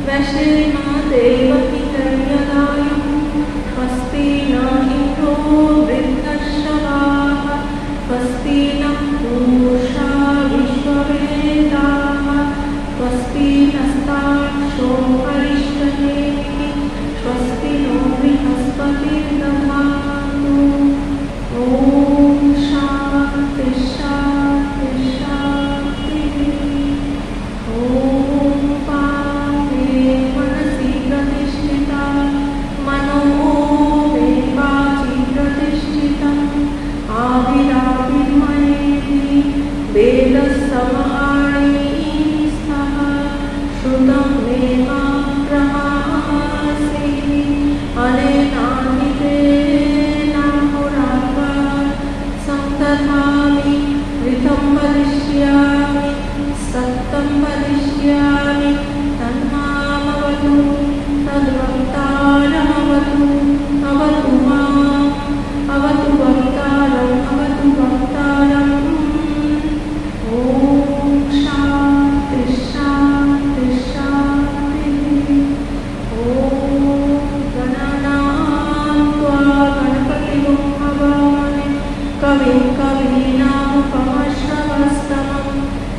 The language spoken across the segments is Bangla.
वैश्येमादेवकी तर्यदायुः स्वस्ति न इन्द्रो वृद्धश्रवाः स्वस्ति नः पूषा विश्ववेदाः स्वस्ति नस्ताक्षो अरिष्टनेमिः स्वस्ति नो बृहस्पतिर्दधातु। ॐ शान्ति शान्ति शान्तिः। ॐ पापे मनसि प्रतिष्ठिता मनो मे वाचि प्रतिष्ठितम् आविराविर्मयेति वेदसमाणैः स्तः श्रुतं मे मा प्रमासे अनेनान्वितेनाहोरात्रा संदधामि ऋतं वदिष्यामि सत्यं वदिष्यामि तन्मामवतु तद्वक्तारमवतु अवतु माम् अवतु वक्तारम् अवतु वक्तारम्। ॐ शान्ति शान्ति शान्तिः। ॐ गणनां त्वा गणपतिं हवामहे कविं कवीनामुपमश्रवस्तमं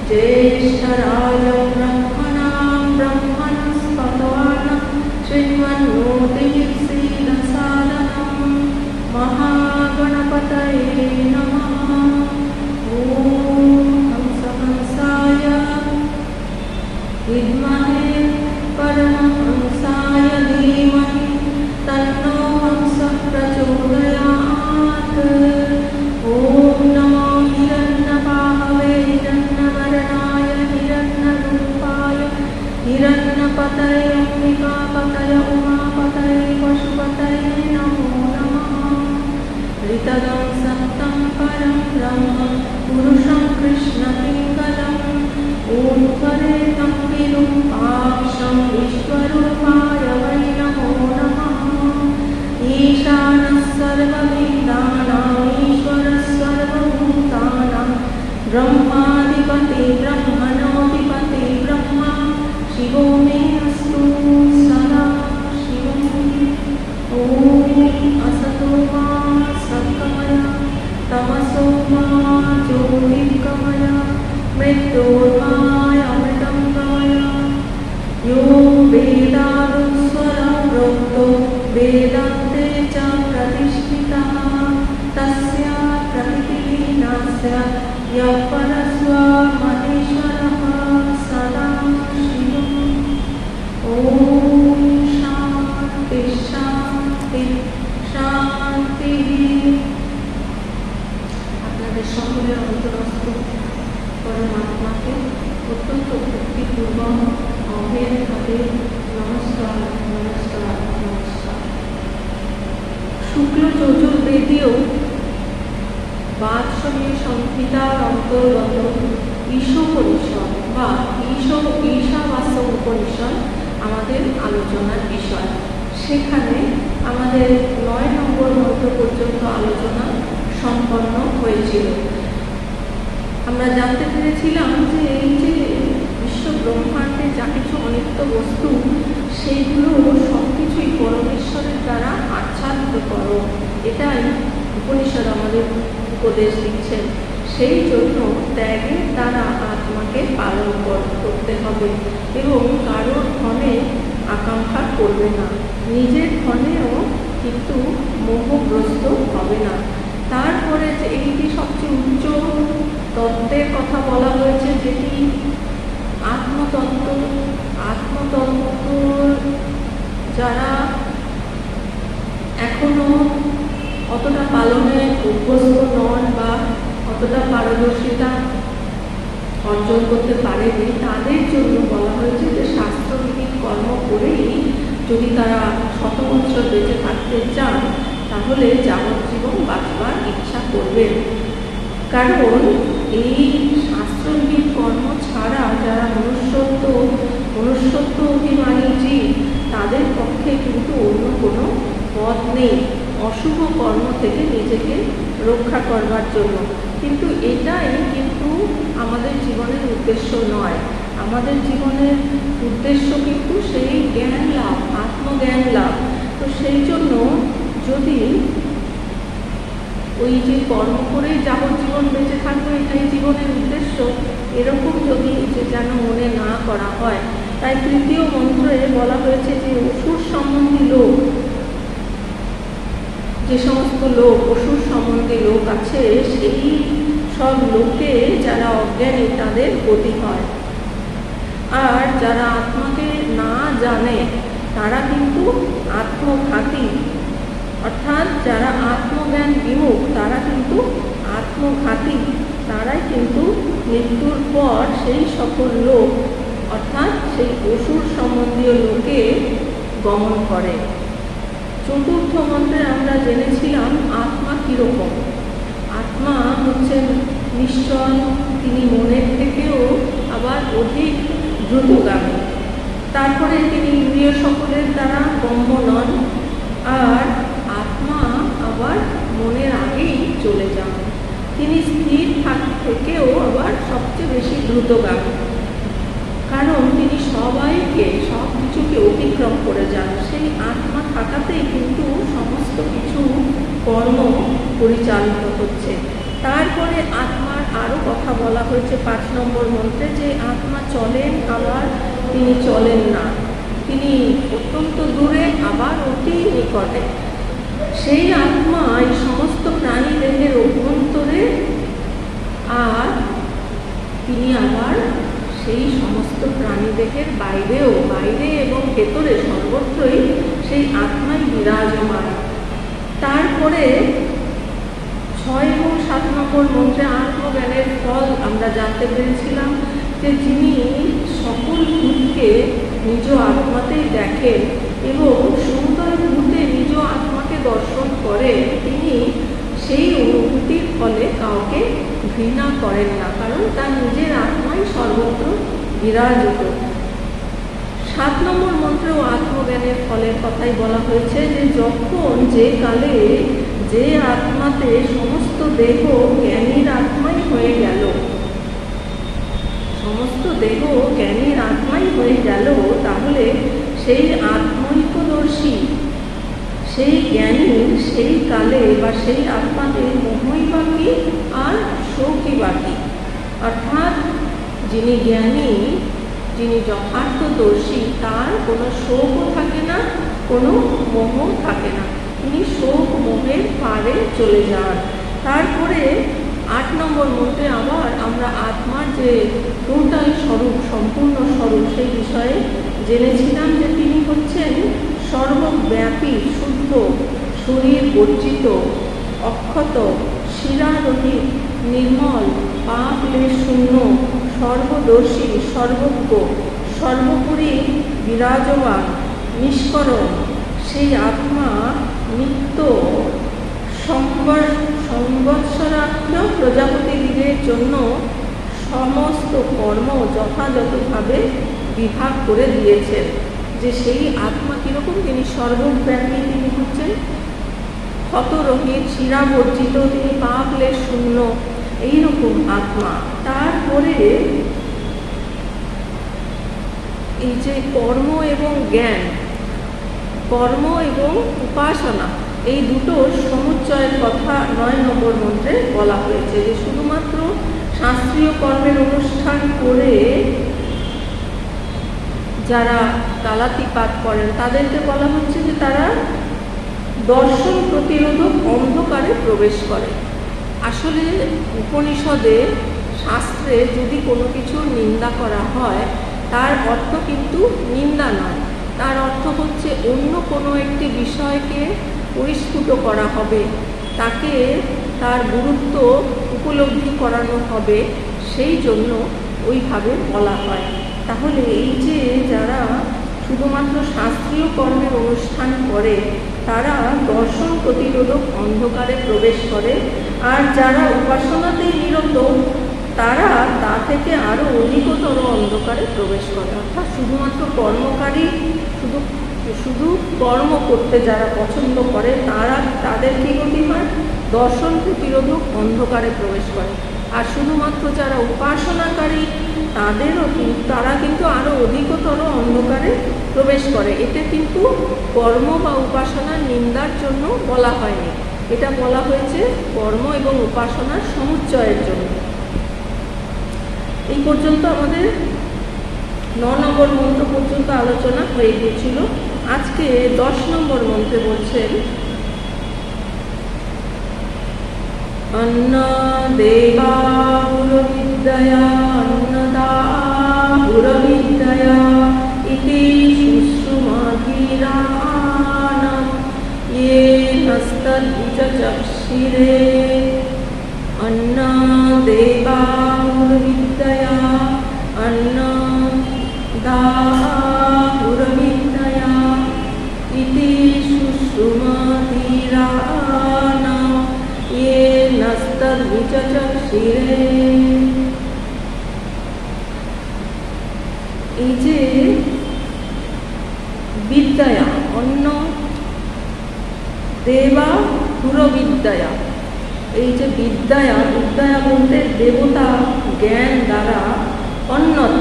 ज्येष्ठराजं ब्रह्मणां ब्रह्मणस्पतवान् शृण्वन्नोतिभिर्सीदसादनं महागणपतये नमः। ॐ हंसहंसाय विद्महे परमहंसाय धीमहि तन्नो हंसः प्रचोदयात्। ॐ नमो हिरण्यबाहवे हिरण्यवर्णाय हिरण्यरूपाय हिरण्यपतये अम्बिकापतये उमापतये पशुपतये नमो नमः। ऋतगं सत्तं परं ब्रह्म पुरुषं कृष्णपिङ्गलम् ऊर्ध्वरेतं विरूपाक्षं विश्वरूपाय वै नमो नमः। ईशानः सर्ववेदानाम् ईश्वरः सर्वभूतानां ब्रह्माधिपति ब्रह्मणोऽधिपति ब्रह्मा शिवो मे अस्तु सदा शिवम्। ॐ असतो मा सद्गमय तमसो मा ज्योतिर्गमय मृत्योर्मामृतं गमय। यो वेदानुस्वरं प्रोक्तो वेदान्ते च प्रतिष्ठितः तस्य प्रकृतिः नास्य यः परस्वमहेश्वरः सदा शिवम्। ॐ शान्ति शान्ति शान्तिः। আপনাদের সকলের অন্তরস্থ পরমাত্মাকে অত্যন্ত ভক্তিপূর্বক অভেদভাবে নমস্কার নমস্কার নমস্কার। শুক্ল চতুর্বেদীয় বাৎসরিক সংহিতার অন্তর্গত ঈশোপনিষদ বা ঈশাবাস্য উপনিষদ আমাদের আলোচনার বিষয়। সেখানে আমাদের 9 নম্বর মন্ত্র পর্যন্ত আলোচনা সম্পন্ন হয়েছিল। আমরা জানতে পেরেছিলাম যে এই যে বিশ্ব ব্রহ্মাণ্ডে যা কিছু অনিত্য বস্তু সেইগুলো সব কিছুই পরমেশ্বরের দ্বারা আচ্ছাদিত করো, এটাই উপনিষদ আমাদের উপদেশ দিচ্ছেন। সেই জন্য ত্যাগের দ্বারা আত্মাকে পালন করতে হবে এবং কারোর ধনে আকাঙ্ক্ষা করবে না, নিজের ধনেও কিন্তু মোহগ্রস্ত হবে না। তারপরে যে এইটি সবচেয়ে উচ্চ তত্ত্বের কথা বলা হয়েছে, যেটি আত্মতত্ত্ব। আত্মতত্ত্ব যারা এখনো অতটা পালনে অভ্যস্ত নন বা অতটা পারদর্শিতা অর্জন করতে পারেনি, তাদের জন্য বলা হয়েছে যে শাস্ত্রবিহিত কর্ম করেই যদি তারা 100 বছর বেঁচে থাকতে চান তাহলে যাবজ্জীবন বাঁচবার ইচ্ছা করবেন। কারণ এই শাস্ত্রবিহিত কর্ম ছাড়া যারা মনুষ্যত্ব অভিমানী জীব, তাদের পক্ষে কিন্তু অন্য কোনো পথ নেই অশুভ কর্ম থেকে নিজেকে রক্ষা করবার জন্য। কিন্তু এটাই কিন্তু আমাদের জীবনের উদ্দেশ্য নয়। আমাদের জীবনের উদ্দেশ্য কিন্তু সেই আত্মজ্ঞান লাভ। তো সেই জন্য যদি ওই যে কর্ম করেই যাবজ্জীবন বেঁচে থাকবে এটাই জীবনের উদ্দেশ্য, এরকম যদি যে যেন মনে না করা হয়, তাই তৃতীয় মন্ত্রে বলা হয়েছে যে অসুর সম্বন্ধী লোক, যে সমস্ত লোক অসুর সম্বন্ধী লোক আছে, সেই সব লোকে যারা অজ্ঞানী তাদের গতি হয়। আর যারা আত্মাকে না জানে তারা কিন্তু আত্মঘাতী, অর্থাৎ যারা আত্মজ্ঞান বিমুখ তারা কিন্তু আত্মঘাতী, তারাই কিন্তু মৃত্যুর পর সেই সকল লোক অর্থাৎ সেই অসুর সম্বন্ধীয় লোকে গমন করে। চতুর্থ মন্ত্রে আমরা জেনেছিলাম আত্মা কীরকম। আত্মা হচ্ছেন নিশ্চল, তিনি মনের থেকেও আবার অধিক দ্রুতগামী। তারপরে তিনি ইন্দ্রিয় সকলের দ্বারা গম্য নন, আর আত্মা আবার মনের আগেই চলে যান। তিনি স্থির থেকেও আবার সবচেয়ে বেশি দ্রুতগামী, কারণ তিনি সবাইকে সব কিছুকে অতিক্রম করে যান। সেই আত্মা থাকাতেই কিন্তু সমস্ত কিছু কর্ম পরিচালিত হচ্ছে। তারপরে আত্মার আরও কথা বলা হয়েছে 5 নম্বর মন্ত্রে, যে আত্মা চলেন আবার তিনি চলেন না, তিনি অত্যন্ত দূরে আবার অতি নিকটে। সেই আত্মা এই সমস্ত প্রাণী দেহের অভ্যন্তরে, আর তিনি আবার সেই সমস্ত প্রাণী দেহের বাইরে এবং ভেতরে সর্বত্রই সেই আত্মাই বিরাজমান। তারপরে 6 এবং 7 নম্বর মন্ত্রে আত্মজ্ঞানের ফল আমরা জানতে পেরেছিলাম, যে যিনি সকল ভূতকে নিজ আত্মাতেই দেখেন এবং সমুদয় ভূতে নিজ আত্মাকে দর্শন করেন, তিনি সেই অনুভূতির ফলে কাউকে ঘৃণা করেন না, কারণ তার নিজের আত্মাই সর্বত্র বিরাজিত। 7 নম্বর মন্ত্রেও আত্মজ্ঞানের ফলের কথাই বলা হয়েছে, যে যখন যে কালে যে আত্মাতে সমস্ত দেহ জ্ঞানীর আত্মাই হয়ে গেল, সমস্ত দেহ জ্ঞানীর আত্মাই হয়ে গেল, তাহলে সেই আত্মৈকদর্শী সেই জ্ঞানীর সেই কালে বা সেই আত্মাতে মোহই বাকি আর শোকই বাকি। অর্থাৎ যিনি জ্ঞানী, যিনি যথার্থদর্শী, তার কোনো শোকও থাকে না, কোনো মোহ থাকে না, তিনি শোক মোহের পারে চলে যান। তারপরে 8 নম্বর মধ্যে আবার আমরা আত্মার যে টোটাল স্বরূপ, সম্পূর্ণ স্বরূপ, সেই বিষয়ে জেনেছিলাম, যে তিনি হচ্ছেন সর্বব্যাপী, শুদ্ধ, শরীর বর্জিত, অক্ষত, শিরারহিত, নির্মল, পাপ লেশ শূন্য, সর্বদর্শী, সর্বজ্ঞ, সর্বোপরি বিরাজমান, নিষ্করণ। সেই আত্মা নিত্য সংবৎসরার্থ প্রজাপতিদের জন্য সমস্ত কর্ম যথাযথভাবে বিভাগ করে দিয়েছেন। যে সেই আত্মা কীরকম, তিনি সর্বব্যাপী, তিনি হচ্ছেন ক্ষতরহিত, শিরাবর্জিত, তিনি পাপ লেশ শূন্য, এইরকম আত্মা। তারপরে এই যে কর্ম এবং জ্ঞান, কর্ম এবং উপাসনা, এই দুটোর সমুচ্চয়ের কথা 9 নম্বর মন্ত্রে বলা হয়েছে, যে শুধুমাত্র শাস্ত্রীয় কর্মের অনুষ্ঠান করে যারা কালাতিপাত করেন তাদেরকে বলা হচ্ছে যে তারা দর্শন প্রতিরোধক অন্ধকারে প্রবেশ করে। আসলে উপনিষদে, শাস্ত্রে যদি কোনো কিছুর নিন্দা করা হয়, তার অর্থ কিন্তু নিন্দা নয়, তার অর্থ হচ্ছে অন্য কোনো একটি বিষয়কে পরিস্ফুট করা হবে, তাকে তার গুরুত্ব উপলব্ধি করানো হবে, সেই জন্য ওইভাবে বলা হয়। তাহলে এই যে যারা শুধুমাত্র শাস্ত্রীয় কর্মের অনুষ্ঠান করে, তারা দর্শন প্রতিরোধক অন্ধকারে প্রবেশ করে, আর যারা উপাসনাতেই নিরত, তারা তা থেকে আরও অধিকতর অন্ধকারে প্রবেশ করে। অর্থাৎ শুধুমাত্র কর্মকারী, শুধু কর্ম করতে যারা পছন্দ করে, তাদের কী গতি হয়, দর্শন প্রতিরোধক অন্ধকারে প্রবেশ করে। আর শুধুমাত্র যারা উপাসনাকারী, তারা কিন্তু আরও অধিকতর অন্ধকারে প্রবেশ করে। এতে কিন্তু কর্ম বা উপাসনার নিন্দার জন্য বলা হয়নি, এটা বলা হয়েছে কর্ম এবং উপাসনার সমুচ্চয়ের জন্য। এই পর্যন্ত আমাদের 9 নম্বর মন্ত্র পর্যন্ত আলোচনা হয়ে গিয়েছিল। আজকে 10 নম্বর মন্ত্রে বলছেন, অন্ন দেবা পুরবিদ্যয়া অন্নদা পুরবিদ্যয়া ইতি শুশ্রুমাধিরাণাম ইয়ে নস্তদ্বিচক্ষিরে। অন্ন দেবা পুরবিদ্যয়া অন্নদা পুরবিদ্যয়া ইতি শুশ্রুমাধিরাণাম ইয়ে নস্তদ্বিচক্ষিরে। এই যে বিদ্যয়া, অন্ন দেবা পুরবিদ্যয়া, এই যে বিদ্যয়া, বিদ্যয়া বলতে দেবতা জ্ঞান দ্বারা অন্নত,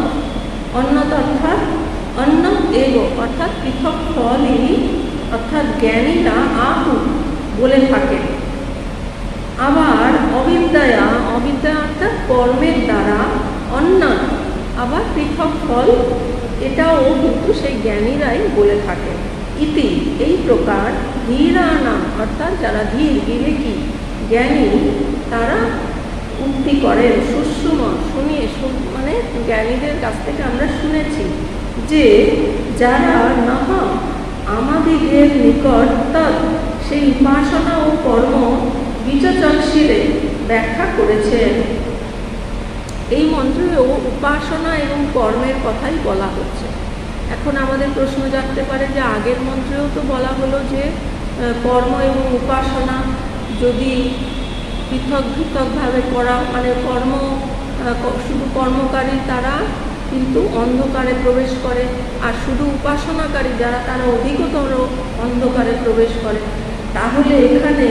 অন্নত অর্থাৎ অন্ন এব অর্থাৎ পৃথক ফলই অর্থাৎ জ্ঞানীরা আহু বলে থাকেন। আবার অবিদ্যয়া, অবিদ্যা অর্থাৎ কর্মের দ্বারা অন্ন আবার পৃথক ফল, এটাও কিন্তু সেই জ্ঞানীরাই বলে থাকেন। ইতি এই প্রকার ধীরানাম অর্থাৎ যারা ধীর বিবেকী জ্ঞানী তারা উক্তি করেন। সুষুম শুনিয়ে মানে জ্ঞানীদের কাছ থেকে আমরা শুনেছি যে যারা নহ আমাদিগের নিকট তৎ সেই উপাসনা ও কর্ম বিচক্ষিরে ব্যাখ্যা করেছেন। এই মন্ত্রেও উপাসনা এবং কর্মের কথাই বলা হচ্ছে। এখন আমাদের প্রশ্ন জাগতে পারে যে আগের মন্ত্রেও তো বলা হলো যে কর্ম এবং উপাসনা যদি পৃথক পৃথকভাবে করা, মানে কর্ম শুধু কর্মকারী তারা কিন্তু অন্ধকারে প্রবেশ করে, আর শুধু উপাসনাকারী যারা তারা অধিকতর অন্ধকারে প্রবেশ করে। তাহলে এখানে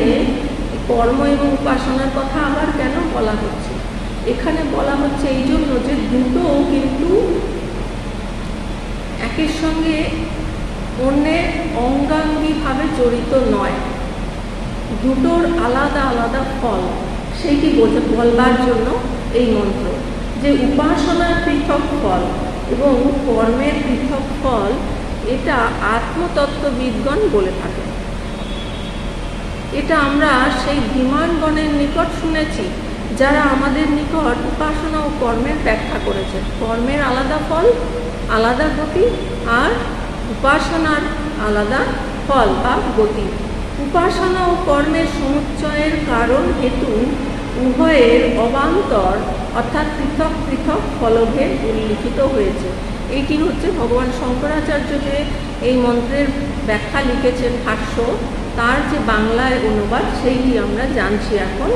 কর্ম এবং উপাসনার কথা আবার কেন বলা হচ্ছে? এখানে বলা হচ্ছে এই জন্য যে দুটো কিন্তু একের সঙ্গে অন্যের অঙ্গাঙ্গিভাবে জড়িত নয়, দুটোর আলাদা আলাদা ফল, সেইটি বলবার জন্য এই মন্ত্র। যে উপাসনার পৃথক ফল এবং কর্মের পৃথক ফল, এটা আত্মতত্ত্ববিদগণ বলে থাকে। এটা আমরা সেই ধীমানগণের নিকট শুনেছি যারা আমাদের নিকট উপাসনা ও কর্মের ব্যাখ্যা করেছেন। কর্মের আলাদা ফল, আলাদা গতি, আর উপাসনার আলাদা ফল বা গতি। উপাসনা ও কর্মের সমুচ্চয়ের কারণ হেতু উভয়ের অবান্তর অর্থাৎ পৃথক পৃথক ফলভেদ উল্লিখিত হয়েছে। এইটি হচ্ছে ভগবান শঙ্করাচার্য যে এই মন্ত্রের ব্যাখ্যা লিখেছেন ভাষ্য, তার যে বাংলায় অনুবাদ সেইটি আমরা জানছি এখন।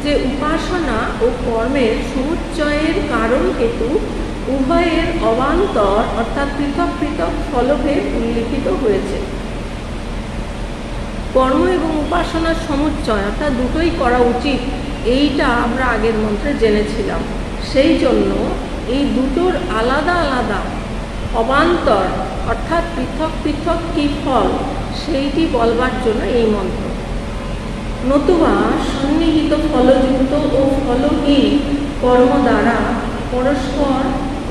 যে উপাসনা ও কর্মের সমুচ্চয়ের কারণ হেতু উভয়ের অবান্তর অর্থাৎ পৃথক পৃথক ফলভেদ উল্লিখিত হয়েছে। কর্ম এবং উপাসনার সমুচ্চয় অর্থাৎ দুটোই করা উচিত, এইটা আমরা আগের মন্ত্রে জেনেছিলাম। সেই জন্য এই দুটোর আলাদা আলাদা অবান্তর অর্থাৎ পৃথক পৃথক কী ফল সেইটি বলবার জন্য এই মন্ত্র। নতুবা সন্নিহিত ফলযুক্ত ও ফলহীন কর্ম দ্বারা পরস্পর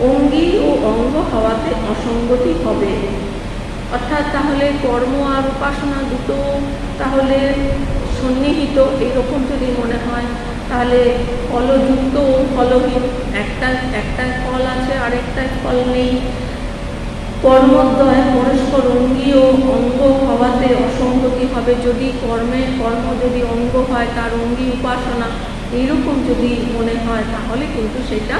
অঙ্গী ও অঙ্গ হওয়াতে অসঙ্গতি হবে। অর্থাৎ তাহলে কর্ম আর উপাসনা দুটো তাহলে সন্নিহিত এরকম যদি মনে হয়, তাহলে ফলযুক্ত ও ফলহীন, একটায় ফল আছে আরেকটায় ফল নেই। কর্মদ্বয় পরস্পর অঙ্গী ও অঙ্গ হওয়াতে অসঙ্গতি হবে। যদি কর্ম যদি অঙ্গ হয় তার অঙ্গী উপাসনা, এইরকম যদি মনে হয় তাহলে কিন্তু সেটা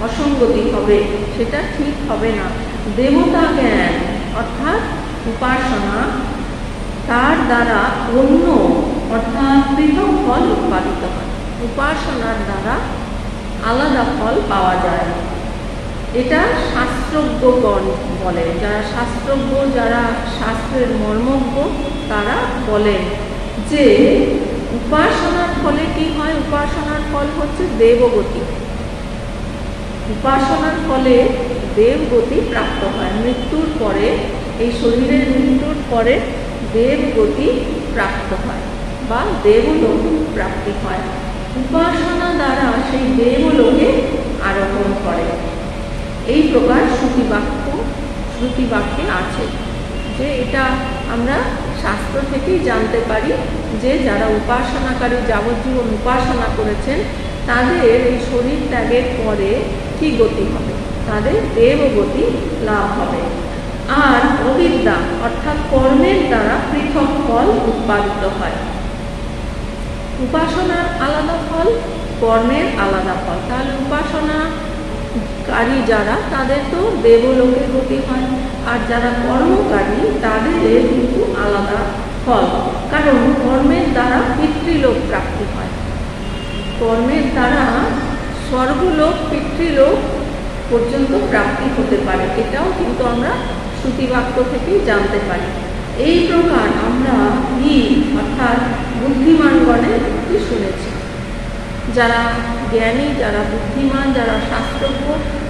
অসঙ্গতি হবে, সেটা ঠিক হবে না। দেবতা জ্ঞান অর্থাৎ উপাসনা তার দ্বারা অন্য অর্থাৎ পৃথক ফল উৎপাদিত হয়। উপাসনার দ্বারা আলাদা ফল পাওয়া যায়। এটা শাস্ত্রজ্ঞগণ বলে, যারা শাস্ত্রজ্ঞ, যারা শাস্ত্রের মর্মজ্ঞ, তারা বলেন যে উপাসনার ফলে কি হয়? উপাসনার ফল হচ্ছে দেবগতি। উপাসনার ফলে দেবগতি প্রাপ্ত হয়। মৃত্যুর পরে এই শরীরের মৃত্যুর পরে দেবগতি প্রাপ্ত হয় বা দেবলোক প্রাপ্তি হয়। উপাসনা দ্বারা সেই দেবলোকে আরোহণ করে। এই প্রকার শ্রুতিবাক্যে আছে যে এটা আমরা শাস্ত্র থেকেই জানতে পারি যে যারা উপাসনাকারী যাবজ্জীবন উপাসনা করেছেন তাদের এই শরীর ত্যাগের পরে কি গতি হবে, তাদের দেবগতি লাভ হবে। আর অবিদ্যা অর্থাৎ কর্মের দ্বারা পৃথক ফল উৎপাদিত হয়। উপাসনার আলাদা ফল, কর্মের আলাদা ফল। তাহলে উপাসনাকারী যারা তাদের তো দেবলোকে গতি হয়, আর যারা কর্মকারী তাদের কিন্তু আলাদা ফল, কারণ কর্মের দ্বারা পিতৃলোক প্রাপ্তি হয়। কর্মের দ্বারা স্বর্গলোক পিতৃলোক পর্যন্ত প্রাপ্তি হতে পারে, এটাও কিন্তু আমরা শ্রুতিবাক্য থেকেই জানতে পারি। এই প্রকার আমরা অর্থাৎ বুদ্ধিমানগণের উক্তি শুনেছি। যারা জ্ঞানী, যারা বুদ্ধিমান, যারা শাস্ত্রজ্ঞ,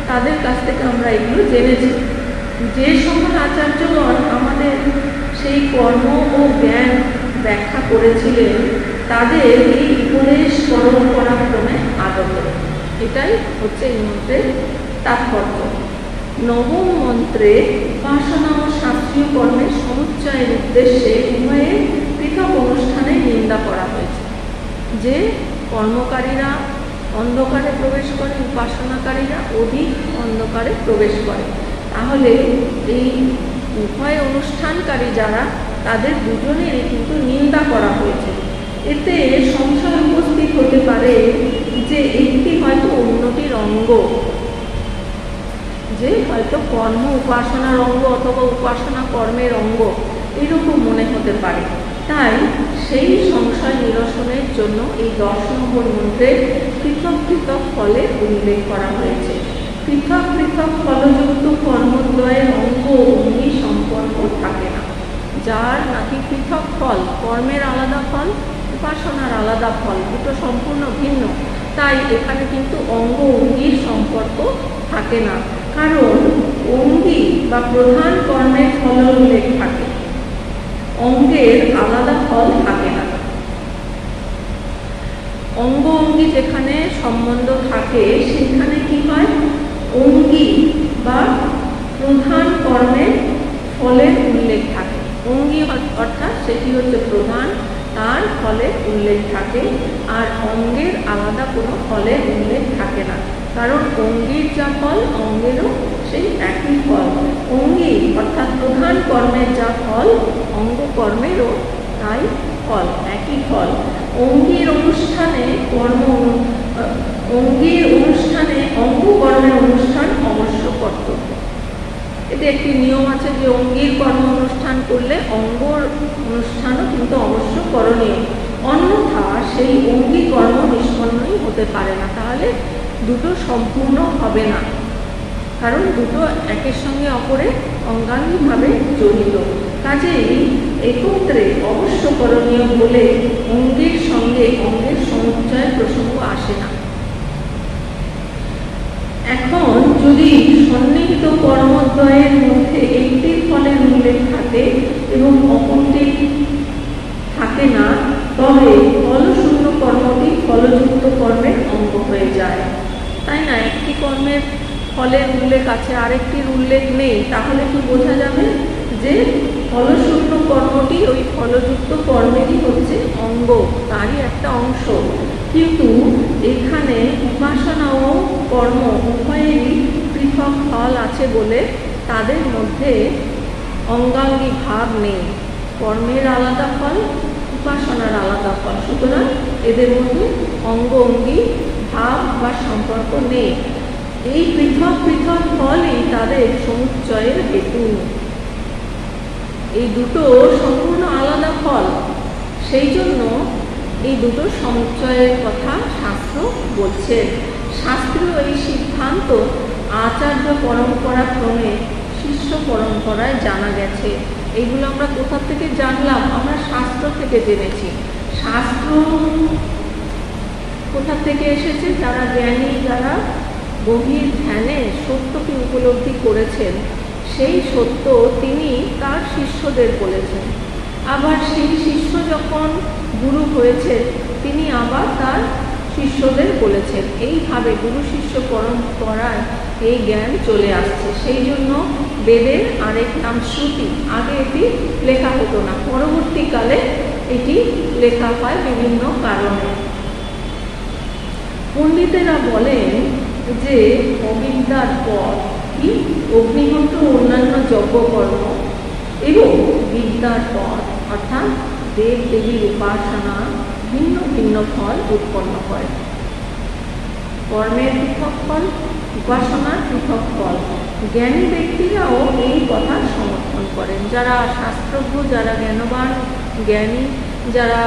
তাদের কাছ থেকে আমরা এগুলো জেনেছি। যে সকল আচার্যগণ আমাদের সেই কর্ম ও জ্ঞান ব্যাখ্যা করেছিলেন তাদের এই উপদেশ পরম্পরা ক্রমে আগত। এটাই হচ্ছে এই মন্ত্রের তাৎপর্য। নবম মন্ত্রে উপাসনা ও শাস্ত্রীয় কর্মের সমুচ্চয়ের উদ্দেশ্যে উভয়ের পৃথক অনুষ্ঠানে নিন্দা করা হয়েছে। যে কর্মকারীরা অন্ধকারে প্রবেশ করে, উপাসনাকারীরা অধিক অন্ধকারে প্রবেশ করে। তাহলে এই উভয় অনুষ্ঠানকারী যারা তাদের দুজনেরই কিন্তু নিন্দা করা হয়েছে। এতে সংশয় উপস্থিত হতে পারে যে একটি হয়তো অন্যটির অঙ্গ, যে হয়তো কর্ম উপাসনার অঙ্গ অথবা উপাসনা কর্মের অঙ্গ, এরকম মনে হতে পারে। তাই সেই সংশয় নিরসনের জন্য এই 10 নম্বর মন্ত্রে পৃথক পৃথক ফলের উল্লেখ করা হয়েছে। পৃথক পৃথক ফলযুক্ত কর্মদ্বয়ের অঙ্গ অঙ্গি সম্পর্ক থাকে না। যার নাকি পৃথক ফল, কর্মের আলাদা ফল, উপাসনার আলাদা ফল, দুটো সম্পূর্ণ ভিন্ন, তাই এখানে কিন্তু অঙ্গ অঙ্গির সম্পর্ক থাকে না। কারণ অঙ্গি বা প্রধান কর্মের ফল উল্লেখ থাকে, অঙ্গের আলাদা ফল থাকে না। অঙ্গ অঙ্গি যেখানে সম্বন্ধ থাকে সেখানে কি হয়, অঙ্গি বা প্রধান কর্মের ফলের উল্লেখ থাকে। অঙ্গি অর্থাৎ সেটি হচ্ছে প্রধান, তার ফলের উল্লেখ থাকে, আর অঙ্গের আলাদা কোনো ফলের উল্লেখ থাকে না। কারণ অঙ্গির যা ফল অঙ্গেরও সেই একই ফল। অঙ্গি অর্থাৎ প্রধান কর্মের যা ফল অঙ্গ কর্মেরও তাই ফল, একই ফল। অঙ্গির অনুষ্ঠানে অঙ্গ কর্মের অনুষ্ঠান অবশ্য কর্তব্য। এতে একটি নিয়ম আছে যে অঙ্গির কর্ম অনুষ্ঠান করলে অঙ্গর অনুষ্ঠানও কিন্তু অবশ্য করণীয়, অন্যথা সেই অঙ্গি কর্ম নিষ্পন্নই হতে পারে না। তাহলে দুটো সম্পূর্ণ হবে না, কারণ দুটো একের সঙ্গে অপরে অঙ্গাঙ্গিভাবে জড়িত। কাজেই একত্রে অবশ্য করণীয় বলে অঙ্গের সঙ্গে অঙ্গের সমুচ্চয়ের প্রসঙ্গ আসে না। এখন যদি সন্নিহিত কর্মদ্বয়ের মধ্যে একটির ফলের উল্লেখ থাকে এবং অপরটি থাকে না, তবে ফলশূন্য কর্মটি ফলযুক্ত কর্মের অঙ্গ হয়ে যায়। তাই না, একটি কর্মের ফলের উল্লেখ আছে, আরেকটির উল্লেখ নেই, তাহলে কি বোঝা যাবে যে ফলশূন্য কর্মটি ওই ফলযুক্ত কর্মেরই হচ্ছে অঙ্গ, তারই একটা অংশ। কিন্তু এখানে উপাসনা ও কর্ম উভয়েরই পৃথক ফল আছে বলে তাদের মধ্যে অঙ্গাঙ্গী ভাব নেই। কর্মের আলাদা ফল, উপাসনার আলাদা ফল, সুতরাং এদের মধ্যে অঙ্গ অঙ্গী ভাব বা সম্পর্ক নেই। এই পৃথক পৃথক ফলই তাদের সমুচ্চয়ের হেতু। এই দুটো সম্পূর্ণ আলাদা ফল, সেই জন্য এই দুটো সমুচ্চয়ের কথা শাস্ত্র বলছে। শাস্ত্রীয় এই সিদ্ধান্ত আচার্য পরম্পরা ক্রমে শিষ্য পরম্পরায় জানা গেছে। এইগুলো আমরা কোথা থেকে জানলাম? আমরা শাস্ত্র থেকে জেনেছি। শাস্ত্র কোথা থেকে এসেছে? যারা জ্ঞানী, যারা গভীর ধ্যানে সত্যকে উপলব্ধি করেছেন, সেই সত্য তিনি তার শিষ্যদের বলেছেন। আবার সেই শিষ্য যখন গুরু হয়েছে তিনি আবার তার শিষ্যদের বলেছেন। এইভাবে গুরু শিষ্য পরম্পরায় এই জ্ঞান চলে আসছে। সেই জন্য বেদের আরেক নাম শ্রুতি। আগে এটি লেখা হতো না, পরবর্তীকালে এটি লেখা হয় বিভিন্ন কারণে। পণ্ডিতেরা বলেন যে অবিদ্যার পর কি অগ্নিহোত্র অন্যান্য যজ্ঞকর্ম এবং বিদ্যার পর অর্থাৎ দেব দেবীর উপাসনা ভিন্ন ভিন্ন ফল উৎপন্ন হয়। কর্মের পৃথক ফল, উপাসনার পৃথক ফল। জ্ঞানী ব্যক্তিরাও এই কথা সমর্থন করেন। যারা শাস্ত্রজ্ঞ, যারা জ্ঞানবান, জ্ঞানী, যারা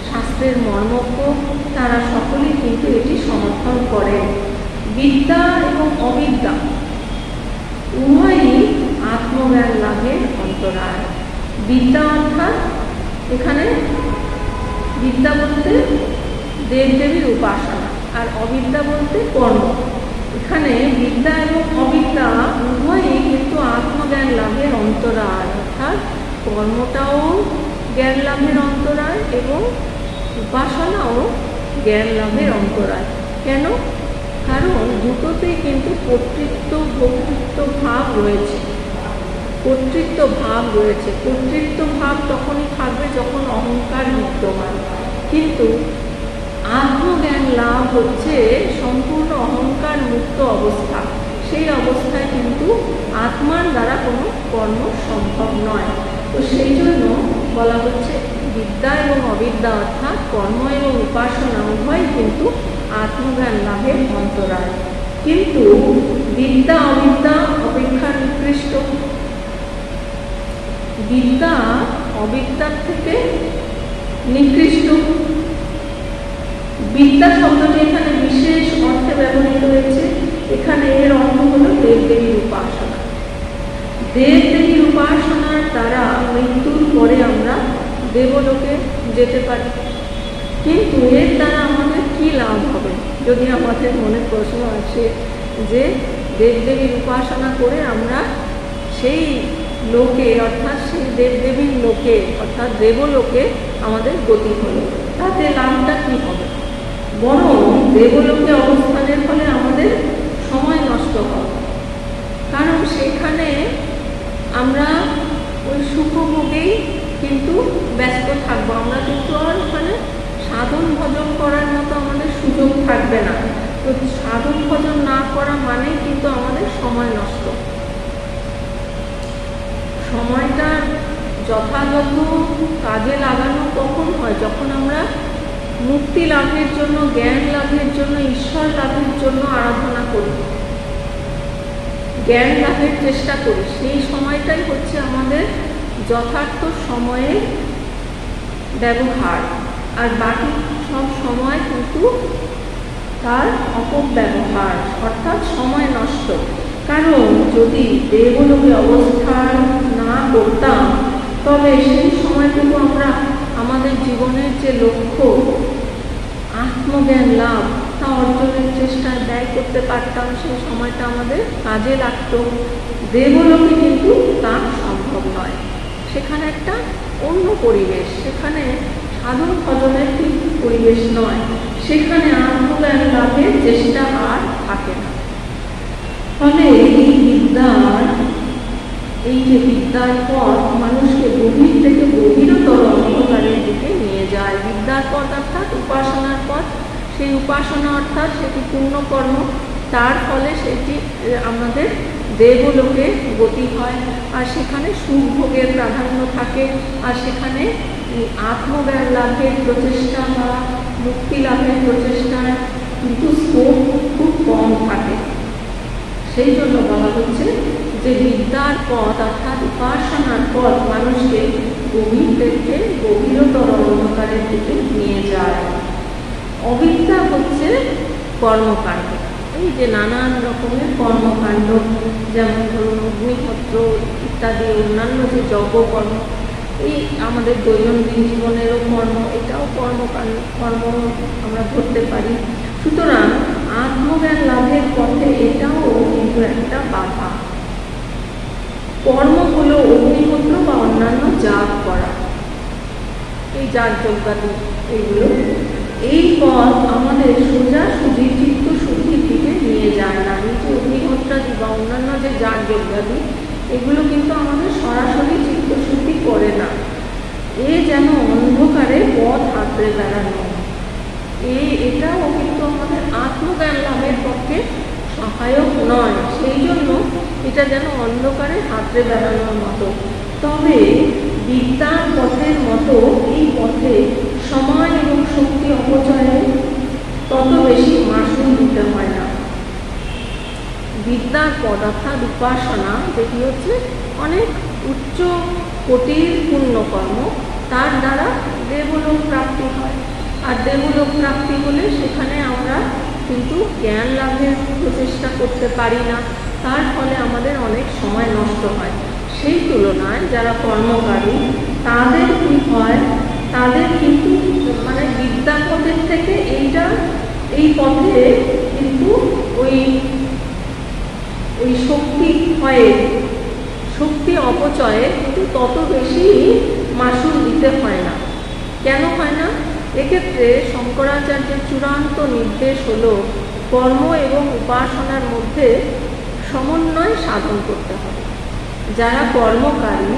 শাস্ত্রের মর্মজ্ঞ, তারা সকলেই কিন্তু এটি সমর্থন করেন। বিদ্যা এবং অবিদ্যা উভয়ই আত্মজ্ঞান লাভের অন্তরায়। বিদ্যা অর্থাৎ এখানে বিদ্যা বলতে দেবদেবীর উপাসনা, আর অবিদ্যা বলতে কর্ম। এখানে বিদ্যা এবং অবিদ্যা উভয়ই কিন্তু আত্মজ্ঞান লাভের অন্তরায়, অর্থাৎ কর্মটাও জ্ঞান লাভের অন্তরায় এবং উপাসনাও জ্ঞান লাভের অন্তরায়। কেন? কারণ দুটোতেই কিন্তু কর্তৃত্ব ভোক্তৃত্ব ভাব রয়েছে। কর্তৃত্ব ভাব রয়েছে। কর্তৃত্ব ভাব তখনই থাকবে যখন অহংকার বিদ্যমান, কিন্তু আত্মজ্ঞান লাভ হচ্ছে সম্পূর্ণ অহংকার মুক্ত অবস্থা। সেই অবস্থায় কিন্তু আত্মার দ্বারা কোনো কর্ম সম্ভব নয়। তো সেই জন্য বলা হচ্ছে বিদ্যা এবং অবিদ্যা অর্থাৎ কর্ম এবং উপাসনা উভয় কিন্তু আত্মজ্ঞান লাভের অন্তরায়। কিন্তু বিদ্যা অবিদ্যা অপেক্ষা নিকৃষ্ট। বিদ্যা অবিদ্যার থেকে নিকৃষ্ট। বিদ্যা শব্দটি এখানে বিশেষ অর্থে ব্যবহৃত হয়েছে। এখানে এর অর্থ হল দেবদেবীর উপাসনা। দেবদেবীর উপাসনার দ্বারা মৃত্যুর পরে আমরা দেবলোকে যেতে পারি, কিন্তু এর দ্বারা আমাদের কি লাভ হবে? যদি আমাদের মনে প্রশ্ন আসে যে দেবদেবীর উপাসনা করে আমরা সেই লোকে অর্থাৎ সেই দেবদেবীর লোকে অর্থাৎ দেবলোকে আমাদের গতি হলো, তাতে লাভটা কি হবে? বরং দেবলোকে অবস্থানের ফলে আমাদের সময় নষ্ট হবে। কারণ সেখানে আমরা ওই সুখভোগেই কিন্তু ব্যস্ত থাকবো। আমরা কিন্তু আর ওখানে সাধন ভজন করার মতো আমাদের সুযোগ থাকবে না। তো সাধন ভজন না করা মানে কিন্তু আমাদের সময় নষ্ট। সময়টা যথাযথ কাজে লাগানো কখন হয়? যখন আমরা মুক্তি লাভের জন্য, জ্ঞান লাভের জন্য, ঈশ্বর লাভের জন্য আরাধনা করি, জ্ঞান লাভের চেষ্টা করি। সেই সময়টাই হচ্ছে আমাদের যথার্থ সময়ের ব্যবহার। আর বাকি সব সময় কিন্তু তার অপব্যবহার, অর্থাৎ সময় নষ্ট। কারণ যদি দেবলোকে অবস্থান না করতাম তবে সেই সময়টুকু আমরা আমাদের জীবনের যে লক্ষ্য আত্মজ্ঞান লাভ তা অর্জনের চেষ্টায় ব্যয় করতে পারতাম। সেই সময়টা আমাদের কাজে লাগত। দেবলোকে কিন্তু তা সম্ভব নয়। সেখানে একটা অন্য পরিবেশ, সেখানে সাধন ভজনের ঠিক পরিবেশ নয়। সেখানে আত্মজ্ঞান লাভের চেষ্টা আর থাকে না। ফলে এই যে বিদ্যার পথ মানুষকে গভীর থেকে গভীরতর অন্ধকারের দিকে নিয়ে যায়। বিদ্যার পথ অর্থাৎ উপাসনার পথ। সেই উপাসনা অর্থাৎ সেটি পূর্ণকর্ম, তার ফলে সেটি আমাদের দেবলোকে গতি হয়। আর সেখানে সুখ ভোগের প্রাধান্য থাকে। আর সেখানে আত্মজ্ঞান লাভের প্রচেষ্টা বা মুক্তি লাভের প্রচেষ্টার কিন্তু স্কোপ খুব কম থাকে। সেই জন্য বলা হচ্ছে যে বিদ্যার পথ অর্থাৎ উপাসনার পথ মানুষকে গভীর থেকে গভীরতর অন্ধকারের দিকে নিয়ে যায়। অবিদ্যা হচ্ছে কর্মকাণ্ড। এই যে নানান রকমের কর্মকাণ্ড, যেমন ধরুন অগ্নিহোত্র ইত্যাদি অন্যান্য যে যজ্ঞকর্ম, এই আমাদের দৈনন্দিন জীবনেরও কর্ম, এটাও কর্ম আমরা ধরতে পারি। সুতরাং আত্মজ্ঞান লাভের পথে এটাও কিন্তু একটা বাধা। কর্ম হলো অগ্নিহোত্র বা অন্যান্য যাগ করা, এই যাগযজ্ঞাদি এইগুলো। এই পথ আমাদের সোজাসুজি চিত্ত শুদ্ধির দিকে নিয়ে যায় না। এই যে অগ্নিহোত্রাদি বা অন্যান্য যে যাগযজ্ঞাদি, এগুলো কিন্তু আমাদের সরাসরি চিত্ত শুদ্ধি করে না। এ যেন অন্ধকারে পথ হাতড়ে বেড়ানো, এটাও কিন্তু আমাদের আত্মজ্ঞান লাভের পক্ষে সহায়ক নয়। সেই জন্য এটা যেন অন্ধকারে হাতড়ে বেড়ানোর মতো। তবে বিদ্যার পথের মতো এই পথে সময় এবং শক্তি অপচয়ে তত বেশি মাসুল দিতে হয় না। বিদ্যার পদ অর্থাৎ উপাসনা, যেটি হচ্ছে অনেক উচ্চ কোটির পুণ্যকর্ম, তার দ্বারা দেবলোক প্রাপ্তি হয়। আর দেবলোক প্রাপ্তি হলে সেখানে আমরা কিন্তু জ্ঞান লাভের প্রচেষ্টা করতে পারি না, তার ফলে আমাদের অনেক সময় নষ্ট হয়। সেই তুলনায় যারা কর্মকারী তাদের কি হয়, তাদের কিন্তু মানে বিদ্যা পথের থেকে এই পথে কিন্তু ওই শক্তি অপচয়ে কিন্তু তত বেশি মাসুল দিতে হয় না। কেন হয় না? এক্ষেত্রে শঙ্করাচার্যের চূড়ান্ত নির্দেশ হলো কর্ম এবং উপাসনার মধ্যে সমন্বয় সাধন করতে হবে। যারা কর্মকারী,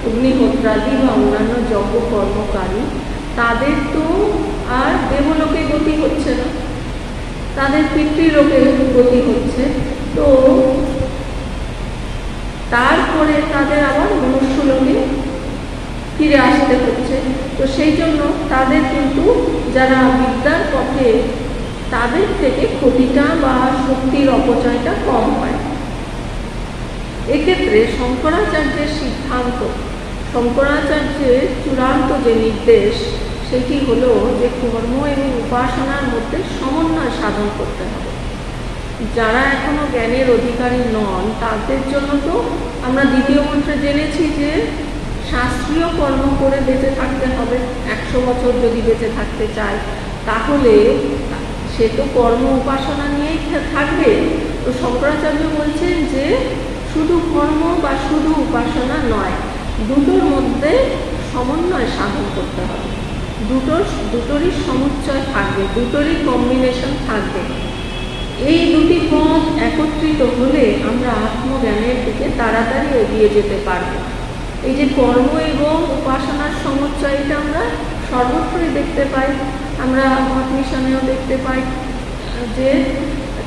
অগ্নিহোত্রাদি বা অন্যান্য যজ্ঞ কর্মকারী, তাদের তো আর দেবলোকে গতি হচ্ছে না, তাদের পিতৃলোকে গতি হচ্ছে। তো তারপরে তাদের আবার মনুষ্যলোকে ফিরে আসতে হচ্ছে। তো সেই জন্য তাদের কিন্তু যারা বিদ্যার পথে, তাদের থেকে ক্ষতিটা বা শক্তির অপচয়টা কম হয়। এক্ষেত্রে শঙ্করাচার্যের সিদ্ধান্ত, শঙ্করাচার্যের চূড়ান্ত যে নির্দেশ, সেটি হলো যে কর্ম এবং উপাসনার মধ্যে সমন্বয় সাধন করতে হবে। যারা এখনো জ্ঞানের অধিকারী নন, তাদের জন্য তো আমরা দ্বিতীয় মন্ত্রে জেনেছি যে শাস্ত্রীয় কর্ম করে বেঁচে থাকতে হবে। 100 বছর যদি বেঁচে থাকতে চায়, তাহলে সে তো কর্ম উপাসনা নিয়েই থাকবে। তো শঙ্করাচার্য বলছেন যে শুধু কর্ম বা শুধু উপাসনা নয়, দুটোর মধ্যে সমন্বয় সাধন করতে হবে। দুটোরই সমুচ্চয় থাকবে, দুটোরই কম্বিনেশন থাকবে। এই দুটি পথ একত্রিত হলে আমরা আত্মজ্ঞানের দিকে তাড়াতাড়ি এগিয়ে যেতে পারব। এই যে কর্ম এবং উপাসনার সমুচ্চয়টা আমরা সর্বত্রই দেখতে পাই, আমরা মঠ মিশনেও দেখতে পাই যে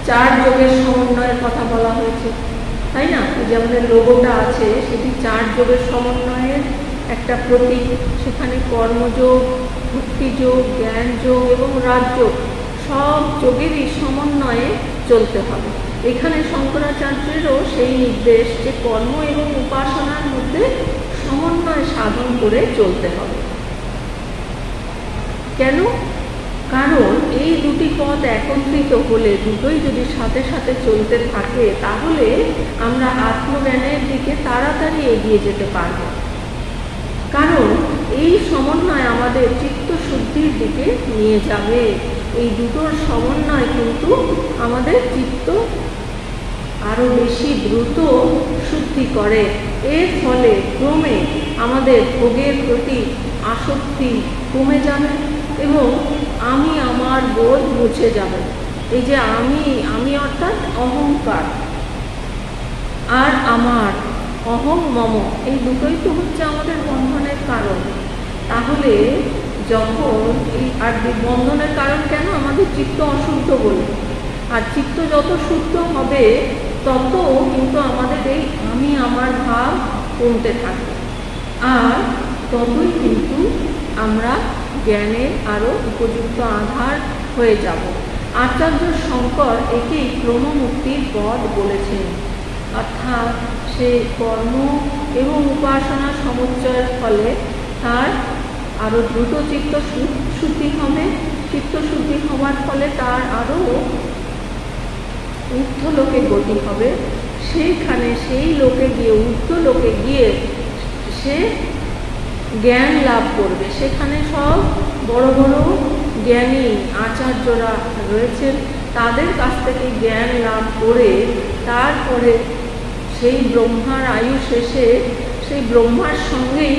4 যোগের সমন্বয়ের কথা বলা হয়েছে, তাই না? যে আমাদের লোগোটা আছে সেটি 4 যোগের সমন্বয়ের একটা প্রতীক। সেখানে কর্মযোগ, ভক্তিযোগ, জ্ঞান যোগ এবং রাজযোগ, সব যোগেরই সমন্বয়ে চলতে হবে। এখানে শঙ্করাচার্যেরও সেই নির্দেশ যে কর্ম এবং উপাসনার মধ্যে সমন্বয় সাধন করে চলতে হবে। কেন? কারণ এই দুটি পথ একত্রিত হলে, দুটোই যদি সাথে সাথে চলতে থাকে, তাহলে আমরা আত্মজ্ঞানের দিকে তাড়াতাড়ি এগিয়ে যেতে পারব। কারণ এই সমন্বয় আমাদের চিত্ত শুদ্ধির দিকে নিয়ে যাবে। এই দুটোর সমন্বয় কিন্তু আমাদের চিত্ত আরো বেশি দ্রুত শুদ্ধি করে। এর ফলে ক্রমে আমাদের ভোগের প্রতি আসক্তি কমে যাবে এবং আমি আমার বোধ মুছে যাবে। এই যে আমি অর্থাৎ অহংকার আর আমার, অহং মম, এই দুটোই তো হচ্ছে আমাদের বন্ধনের কারণ। তাহলে যখন আর বন্ধনের কারণ কেন? আমাদের চিত্ত অশুদ্ধ বলে। আর চিত্ত যত শুদ্ধ হবে তত কিন্তু আমাদের এই আমি আমার ভাব কমতে থাকবে, আর ততই কিন্তু আমরা জ্ঞানের আরও উপযুক্ত আধার হয়ে যাব। আচার্য শঙ্কর একেই ক্রমমুক্তির পথ বলেছেন। অর্থাৎ সে কর্ম এবং উপাসনা সমুচ্চয়ের ফলে তার আরও দ্রুত চিত্ত শুদ্ধি হবে। চিত্ত শুদ্ধি হওয়ার ফলে তার আরও ঊর্ধ্ব লোকে গতি হবে। সেইখানে সেই লোকে গিয়ে, ঊর্ধ্ব লোকে গিয়ে সে জ্ঞান লাভ করবে। সেখানে সব বড় বড় জ্ঞানী আচার্যরা রয়েছেন, তাদের কাছ থেকে জ্ঞান লাভ করে তারপরে সেই ব্রহ্মার আয়ু শেষে সেই ব্রহ্মার সঙ্গেই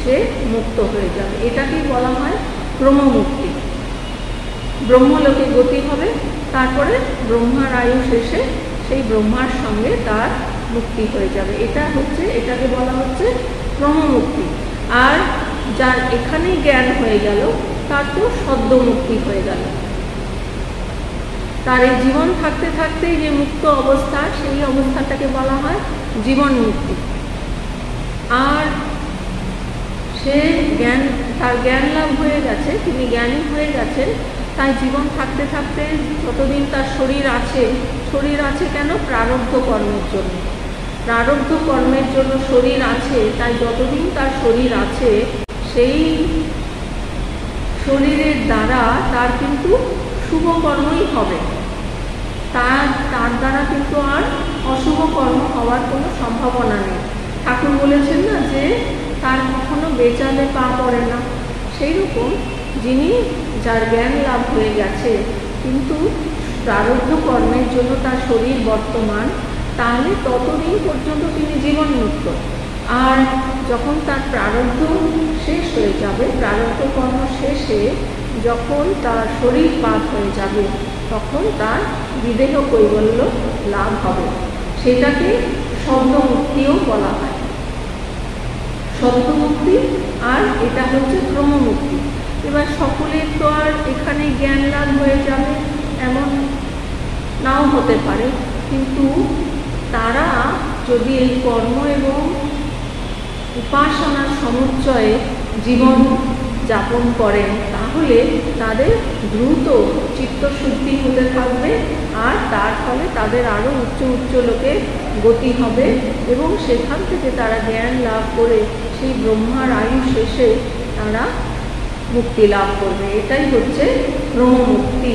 সে মুক্ত হয়ে যাবে। এটাকেই বলা হয় ক্রমমুক্তি। ব্রহ্মলোকে গতি হবে, তারপরে ব্রহ্মার আয়ু শেষে সেই ব্রহ্মার সঙ্গে তার মুক্তি হয়ে যাবে। এটাকে বলা হচ্ছে ক্রমমুক্তি। আর যার এখানেই জ্ঞান হয়ে গেল তার তো সদ্য মুক্তি হয়ে গেল। তার এই জীবন থাকতে থাকতে যে মুক্ত অবস্থা, সেই অবস্থাটাকে বলা হয় জীবন মুক্তি। আর সে তার জ্ঞান লাভ হয়ে গেছে, তিনি জ্ঞানী হয়ে গেছেন, তাই জীবন থাকতে থাকতে যতদিন তার শরীর আছে কেন? প্রারব্ধ কর্মের জন্য। প্রারব্ধ কর্মের জন্য শরীর আছে, তাই যতদিন তার শরীর আছে সেই শরীরের দ্বারা তার কিন্তু শুভ কর্মই হবে। তার দ্বারা কিন্তু আর অশুভ কর্ম হওয়ার কোনো সম্ভাবনা নেই। ঠাকুর বলেছেন না যে তার কখনো বেচালে পা পড়ে না। সেই রকম যার জ্ঞান লাভ হয়ে গেছে কিন্তু প্রারব্ধ কর্মের জন্য তার শরীর বর্তমান, তাহলে ততদিন পর্যন্ত তিনি জীবনমুক্ত। আর যখন তার প্রারব্ধ শেষ হয়ে যাবে, প্রারব্ধ কর্ম শেষে যখন তার শরীর পাত হয়ে যাবে, তখন তার বিদেহ কৈবল্য লাভ হবে। সেটাকে সদ্যমুক্তিও বলা হয়। সদ্যমুক্তি আর এটা হচ্ছে ক্রমমুক্তি। এবার সকলের তো আর এখানে জ্ঞান লাভ হয়ে যাবে এমন নাও হতে পারে, কিন্তু তারা যদি এই কর্ম এবং উপাসনার সমুচ্চয়ে জীবন যাপন করেন, তাহলে তাদের দ্রুত চিত্তশুদ্ধি হতে থাকবে, আর তার ফলে তাদের আরও উচ্চ লোকে গতি হবে এবং সেখান থেকে তারা জ্ঞান লাভ করে সেই ব্রহ্মার আয়ু শেষে তারা মুক্তি লাভ করবে। এটাই হচ্ছে ব্রহ্মমুক্তি।